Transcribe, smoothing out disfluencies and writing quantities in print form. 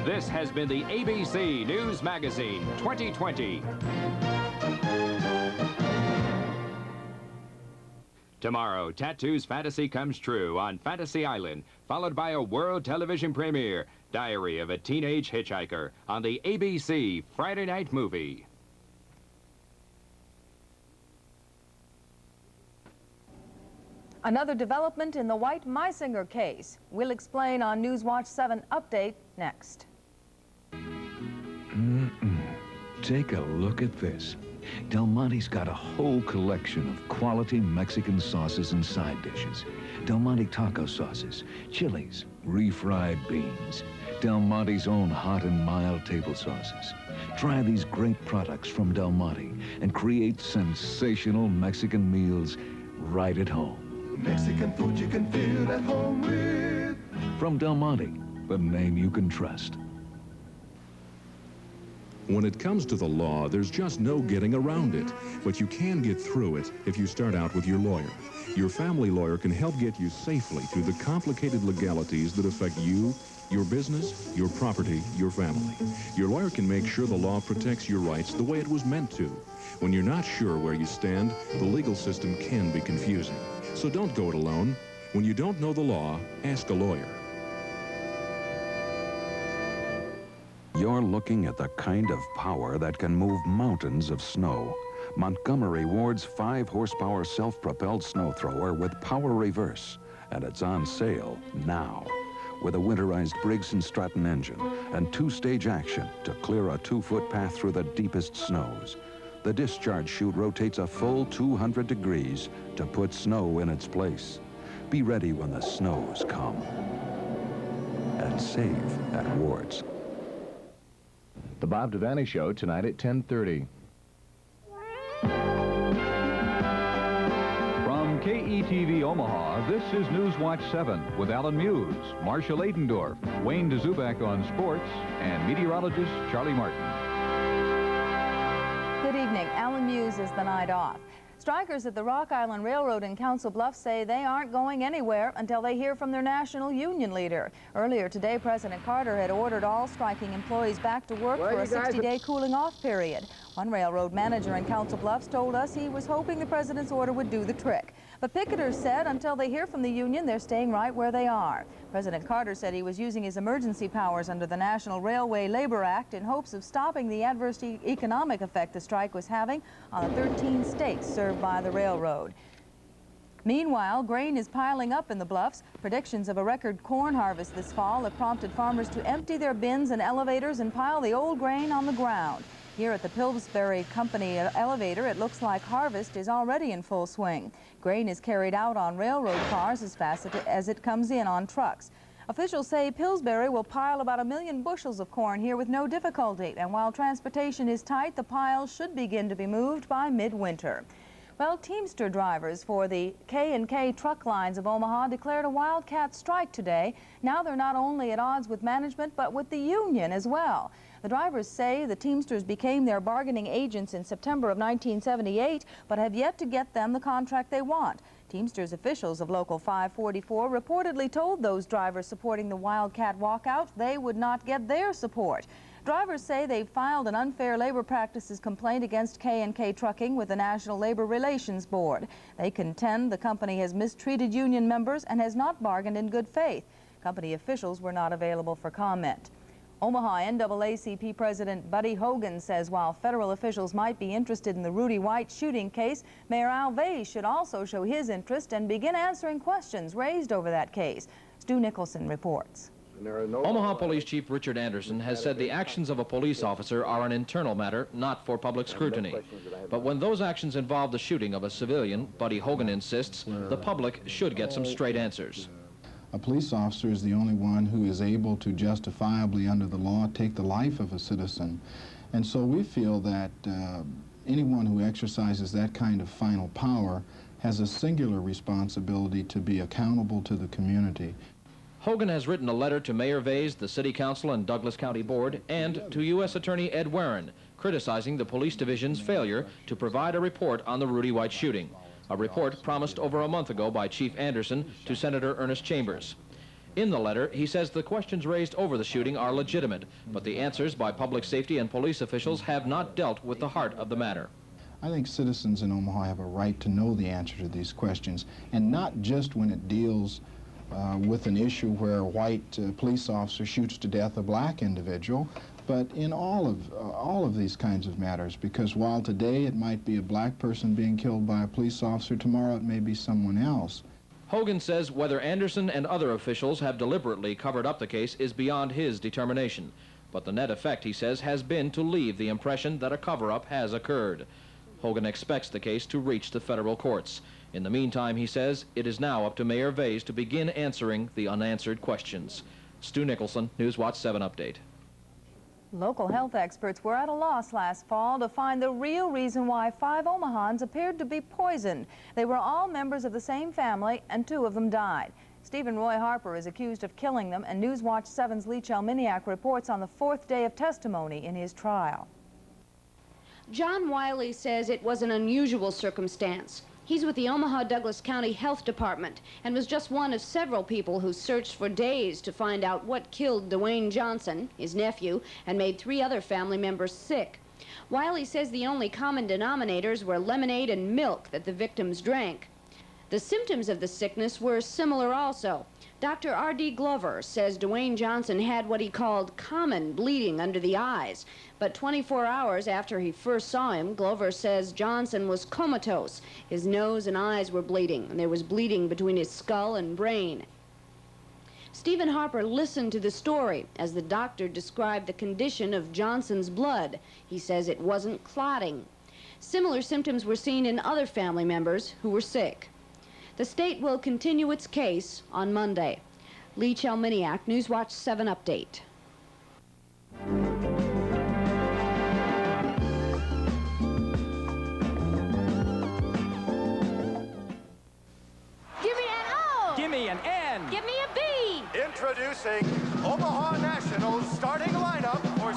This has been the ABC News Magazine 2020. Tomorrow, Tattoo's fantasy comes true on Fantasy Island, followed by a world television premiere, Diary of a Teenage Hitchhiker, on the ABC Friday Night Movie. Another development in the White Meisinger case. We'll explain on Newswatch 7 Update next. Take a look at this. Del Monte's got a whole collection of quality Mexican sauces and side dishes. Del Monte taco sauces, chilies, refried beans, Del Monte's own hot and mild table sauces. Try these great products from Del Monte and create sensational Mexican meals right at home. Mexican food you can feel at home with. From Del Monte, the name you can trust. When it comes to the law, there's just no getting around it. But you can get through it if you start out with your lawyer. Your family lawyer can help get you safely through the complicated legalities that affect you, your business, your property, your family. Your lawyer can make sure the law protects your rights the way it was meant to. When you're not sure where you stand, the legal system can be confusing. So don't go it alone. When you don't know the law, ask a lawyer. You're looking at the kind of power that can move mountains of snow. Montgomery Ward's 5-horsepower self-propelled snow thrower with power reverse, and it's on sale now. With a winterized Briggs & Stratton engine and 2-stage action to clear a 2-foot path through the deepest snows. The discharge chute rotates a full 200 degrees to put snow in its place. Be ready when the snows come. And save at Ward's. The Bob Devaney Show tonight at 10:30. From KETV Omaha, this is Newswatch 7 with Alan Muse, Marcia Ladendorff, Wayne DeZubak on sports, and meteorologist Charlie Martin. Good evening. Alan Muse is the night off. Strikers at the Rock Island Railroad in Council Bluffs say they aren't going anywhere until they hear from their national union leader. Earlier today, President Carter had ordered all striking employees back to work for a 60-day cooling-off period. One railroad manager in Council Bluffs told us he was hoping the president's order would do the trick. But picketers said until they hear from the union, they're staying right where they are. President Carter said he was using his emergency powers under the National Railway Labor Act in hopes of stopping the adverse economic effect the strike was having on the 13 states served by the railroad. Meanwhile, grain is piling up in the Bluffs. Predictions of a record corn harvest this fall have prompted farmers to empty their bins and elevators and pile the old grain on the ground. Here at the Pillsbury Company elevator, it looks like harvest is already in full swing. Grain is carried out on railroad cars as fast as it comes in on trucks. Officials say Pillsbury will pile about 1 million bushels of corn here with no difficulty, and while transportation is tight, the piles should begin to be moved by midwinter. Well, Teamster drivers for the K&K truck lines of Omaha declared a wildcat strike today. Now they're not only at odds with management, but with the union as well. The drivers say the Teamsters became their bargaining agents in September of 1978, but have yet to get them the contract they want. Teamsters officials of Local 544 reportedly told those drivers supporting the wildcat walkout they would not get their support. Drivers say they've filed an unfair labor practices complaint against K&K Trucking with the National Labor Relations Board. They contend the company has mistreated union members and has not bargained in good faith. Company officials were not available for comment. Omaha NAACP President Buddy Hogan says while federal officials might be interested in the Rudy White shooting case, Mayor Al Vase should also show his interest and begin answering questions raised over that case. Stu Nicholson reports. Omaha Police Chief Richard Anderson has said the actions of a police officer are an internal matter, not for public scrutiny. But when those actions involve the shooting of a civilian, Buddy Hogan insists, the public should get some straight answers. A police officer is the only one who is able to justifiably, under the law, take the life of a citizen. And so we feel that anyone who exercises that kind of final power has a singular responsibility to be accountable to the community. Hogan has written a letter to Mayor Vase, the City Council and Douglas County Board, and to U.S. Attorney Ed Warren, criticizing the police division's failure to provide a report on the Rudy White shooting, a report promised over a month ago by Chief Anderson to Senator Ernest Chambers. In the letter, he says the questions raised over the shooting are legitimate, but the answers by public safety and police officials have not dealt with the heart of the matter. I think citizens in Omaha have a right to know the answer to these questions, and not just when it deals with an issue where a white police officer shoots to death a black individual, but in all of these kinds of matters, because while today it might be a black person being killed by a police officer, tomorrow it may be someone else. Hogan says whether Anderson and other officials have deliberately covered up the case is beyond his determination. But the net effect, he says, has been to leave the impression that a cover-up has occurred. Hogan expects the case to reach the federal courts. In the meantime, he says, it is now up to Mayor Vase to begin answering the unanswered questions. Stu Nicholson, Newswatch 7 Update. Local health experts were at a loss last fall to find the real reason why 5 Omahans appeared to be poisoned. They were all members of the same family, and 2 of them died. Stephen Roy Harper is accused of killing them, and Newswatch 7's Lee Chalminiak reports on the 4th day of testimony in his trial. John Wiley says it was an unusual circumstance. He's with the Omaha Douglas County Health Department and was just one of several people who searched for days to find out what killed Dwayne Johnson, his nephew, and made 3 other family members sick. Wiley says the only common denominators were lemonade and milk that the victims drank. The symptoms of the sickness were similar also. Dr. R.D. Glover says Dwayne Johnson had what he called common bleeding under the eyes. But 24 hours after he first saw him, Glover says Johnson was comatose. His nose and eyes were bleeding, and there was bleeding between his skull and brain. Stephen Harper listened to the story as the doctor described the condition of Johnson's blood. He says it wasn't clotting. Similar symptoms were seen in other family members who were sick. The state will continue its case on Monday. Lee Chalminiak, Newswatch 7 Update. Give me an O! Give me an N! Give me a B! Introducing Omaha Nationals starting lineup for